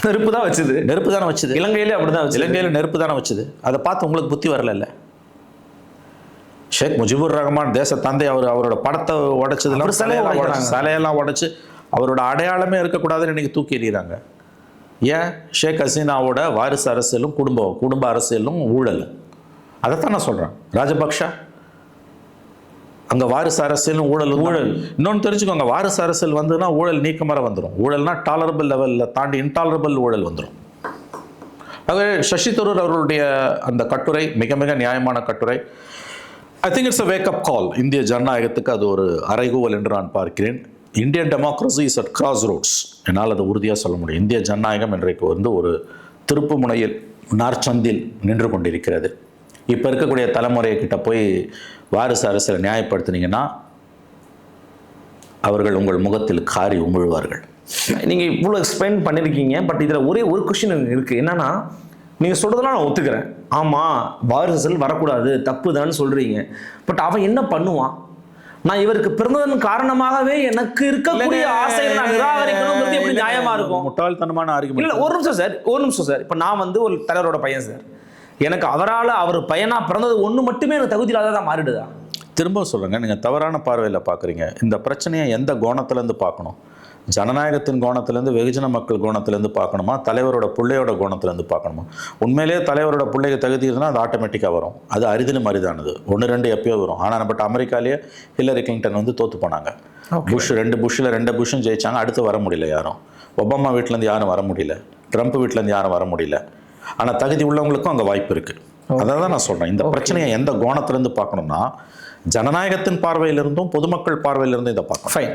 நெருப்பு தான் வச்சுது. நெருப்பு தானே வச்சுது. இலங்கையிலே அப்படிதான் வச்சு. இலங்கையில் நெருப்பு தானே வச்சுது. அதை பார்த்து உங்களுக்கு புத்தி வரல. ஷேக் முஜிபுர் ரஹ்மான் தேச தந்தை அவரோட படத்தை உடைச்சதுலாம் சிலையெல்லாம் உடைச்சு அவரோட அடையாளமே இருக்கக்கூடாதுன்னு இன்னைக்கு தூக்கி எறிகிறாங்க. ஏன்? ஷேக் ஹசீனாவோட வாரிசு அரசியலும் குடும்ப அரசியலும் ஊழல். அதைத்தான் நான் சொல்கிறேன். ராஜபக்ஷா அங்கே வாரிசு அரசியலும் ஊழல். இன்னொன்று தெரிஞ்சுக்கோங்க, வாரிசு அரசியல் வந்துன்னா ஊழல் நீக்கமர வந்துடும். ஊழல்னா டாலரபிள் லெவலில் தாண்டி இன்டாலரபிள் ஊழல் வந்துடும். ஆகவே சசி தரூர் அவர்களுடைய அந்த கட்டுரை மிக மிக நியாயமான கட்டுரை. I think it's a wake up call. இந்திய ஜனநாயகத்துக்கு அது ஒரு அறைகூவல் என்று நான் பார்க்கிறேன். Indian democracy is at crossroads. என்னால் அதை உறுதியாக சொல்ல முடியும். இந்திய ஜனநாயகம் இன்றைக்கு ஒரு திருப்பு முனையில் நார்ச்சந்தில் நின்று கொண்டிருக்கிறது. இப்போ இருக்கக்கூடிய தலைமுறைகிட்ட போய் வாரிசு அரசியலை நியாயப்படுத்தினீங்கன்னா அவர்கள் உங்கள் முகத்தில் காரி உமிழ்வார்கள். நீங்கள் இவ்வளோ எக்ஸ்பிளைன் பண்ணியிருக்கீங்க. பட் இதில் ஒரே ஒரு கொஸ்டின் இருக்குது. என்னன்னா, நீங்கள் சொல்கிறதெல்லாம் நான் ஒத்துக்கிறேன். ஆமாம், வாரிசு அரசியல் வரக்கூடாது, தப்பு தான் சொல்கிறீங்க. பட் அவன் என்ன பண்ணுவான்? நான் இவருக்கு பிறந்ததன் காரணமாகவே எனக்கு இருக்கக்கூடிய ஆசையை நான் நிராகரிக்கணுங்கிறது எப்படி நியாயமா இருக்கும்? முட்டாள்தனமான ஆர்குமெண்ட். இல்லை, ஒரு நிமிஷம் சார். இப்போ நான் ஒரு தலைவரோட பையன் சார். எனக்கு அவர் பையனா பிறந்தது ஒன்று மட்டுமே எனக்கு தகுதி இல்லாததா மாறிடுதா? திரும்ப சொல்லுங்க, நீங்கள் தவறான பார்வையில் பார்க்குறீங்க. இந்த பிரச்சனையை எந்த கோணத்துலேருந்து பார்க்கணும்? ஜனநாயகத்தின் கோணத்திலேருந்து, வெகுஜன மக்கள் கோணத்திலேருந்து பார்க்கணுமா, தலைவரோட பிள்ளையோட கோணத்திலேருந்து பார்க்கணுமா? உண்மையிலேயே தலைவரோட பிள்ளைக்கு தகுதி இருந்தால் அது ஆட்டோமேட்டிக்காக வரும். அது அரிதிலும் அரிதானது. 1-2 எப்பயோ வரும். ஆனால் பட் அமெரிக்காலேயே ஹில்லரி கிளின்டன் தோற்று போனாங்க. புஷ்ஷில் 2 புஷ்ஷும் ஜெயிச்சாங்க. அடுத்து வர முடியல யாரும். ஒபாமா வீட்டிலேருந்து யாரும் வர முடியல. ட்ரம்ப் வீட்டிலேருந்து யாரும் வர முடியல. ஆனால் தகுதி உள்ளவங்களுக்கும் அங்கே வாய்ப்பு இருக்குது. அதை தான் நான் சொல்கிறேன். இந்த பிரச்சனையை எந்த கோணத்திலேருந்து பார்க்கணும்னா, ஜனநாயகத்தின் பார்வையிலிருந்தும் பொதுமக்கள் பார்வையிலிருந்தும் இதை பார்க்கணும். ஃபைன்.